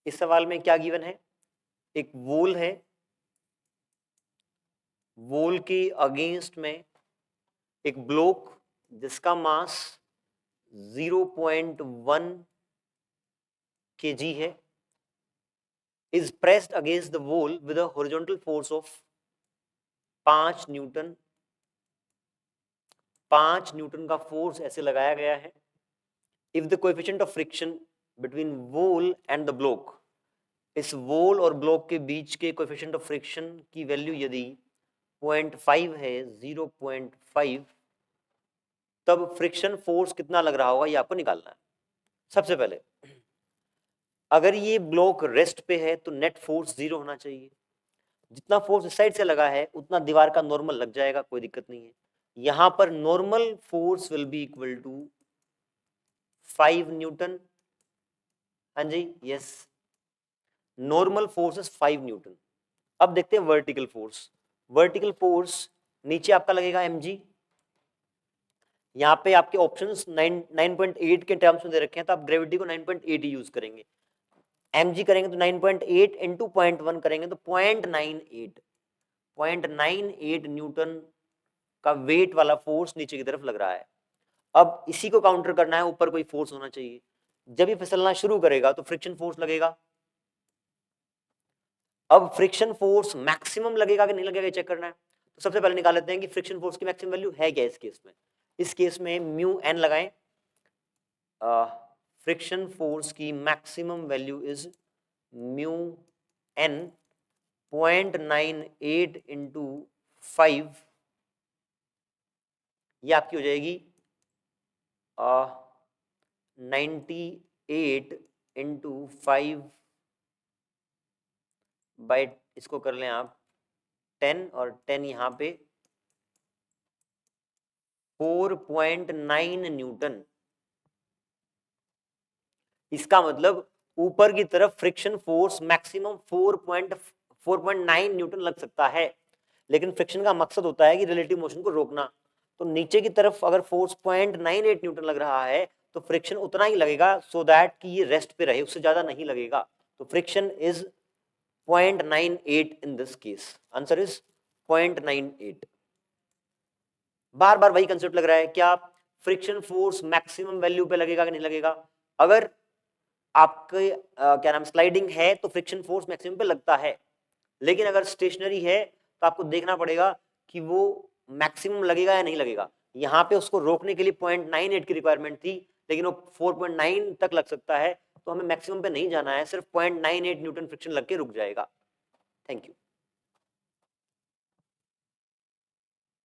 इस सवाल में क्या गिवन है, एक वोल है, वोल के अगेंस्ट में एक ब्लॉक जिसका मास 0.1 kg है, is pressed against the wall with a horizontal force of 5 Newton. 5 Newton का फोर्स ऐसे लगाया गया है। If the coefficient of friction between wall and the block, इस वॉल और ब्लॉक के बीच के कोएफिशिएंट ऑफ फ्रिक्शन की वैल्यू यदि 0.5 है, 0.5, तब फ्रिक्शन फोर्स कितना लग रहा होगा ये आपको निकालना है। सबसे पहले अगर ये ब्लॉक रेस्ट पे है तो नेट फोर्स 0 होना चाहिए। जितना फोर्स इस साइड से लगा है उतना दीवार का नॉर्मल लग जाएगा, कोई दिक्कत नहीं है। यहां पर normal force will be equal to 5 newton. हाँ जी, yes, normal force is 5 newton. अब देखते हैं वर्टिकल फोर्स। वर्टिकल फोर्स नीचे आपका लगेगा mg। यहाँ पे आपके ऑप्शंस 9.8 के टर्म्स में दे रखे हैं, तो आप ग्रेविटी को 9.8 यूज करेंगे। mg करेंगे तो 9.8 इंटू 0.1 करेंगे तो 0.98 न्यूटन का वेट वाला फोर्स नीचे की तरफ लग रहा है। अब इसी को काउंटर करना है, ऊपर कोई फोर्स होना चाहिए। जब ये फिसलना शुरू करेगा तो फ्रिक्शन फोर्स लगेगा। अब फ्रिक्शन फोर्स मैक्सिमम लगेगा कि नहीं लगेगा चेक करना है। तो सबसे पहले निकाल लेते हैं कि फ्रिक्शन फोर्स की मैक्सिमम वैल्यू है क्या इस केस में। इस केस में म्यू एन लगाएं। फ्रिक्शन फोर्स की maximum value is mu N 0.98 into 5, ये आपकी हो जाएगी 98 इंटू 5 बाई, इसको कर लें आप 10, और 10 यहां पे 4.9 न्यूटन। इसका मतलब ऊपर की तरफ फ्रिक्शन फोर्स मैक्सिमम 4.9 न्यूटन लग सकता है, लेकिन फ्रिक्शन का मकसद होता है कि रिलेटिव मोशन को रोकना। तो नीचे की तरफ अगर फोर्स 0.98 न्यूटन लग रहा है तो फ्रिक्शन उतना ही लगेगा, सो दैट कि ये रेस्ट पे रहे, उससे ज्यादा नहीं लगेगा। तो friction is 0.98 in this case. Answer is 0.98। बार बार वही कंसेप्ट लग रहा है, क्या फ्रिक्शन फोर्स मैक्सिमम वैल्यू पे लगेगा कि नहीं लगेगा। अगर आपके क्या नाम स्लाइडिंग है तो फ्रिक्शन फोर्स मैक्सिमम पे लगता है, लेकिन अगर स्टेशनरी है तो आपको देखना पड़ेगा कि वो मैक्सिमम लगेगा या नहीं लगेगा। यहाँ पे उसको रोकने के लिए 0.98 की रिक्वायरमेंट थी, लेकिन वो 4.9 तक लग सकता है, तो हमें मैक्सिमम पे नहीं जाना है, सिर्फ 0.98 न्यूटन फ्रिक्शन लग के रुक जाएगा। Thank you.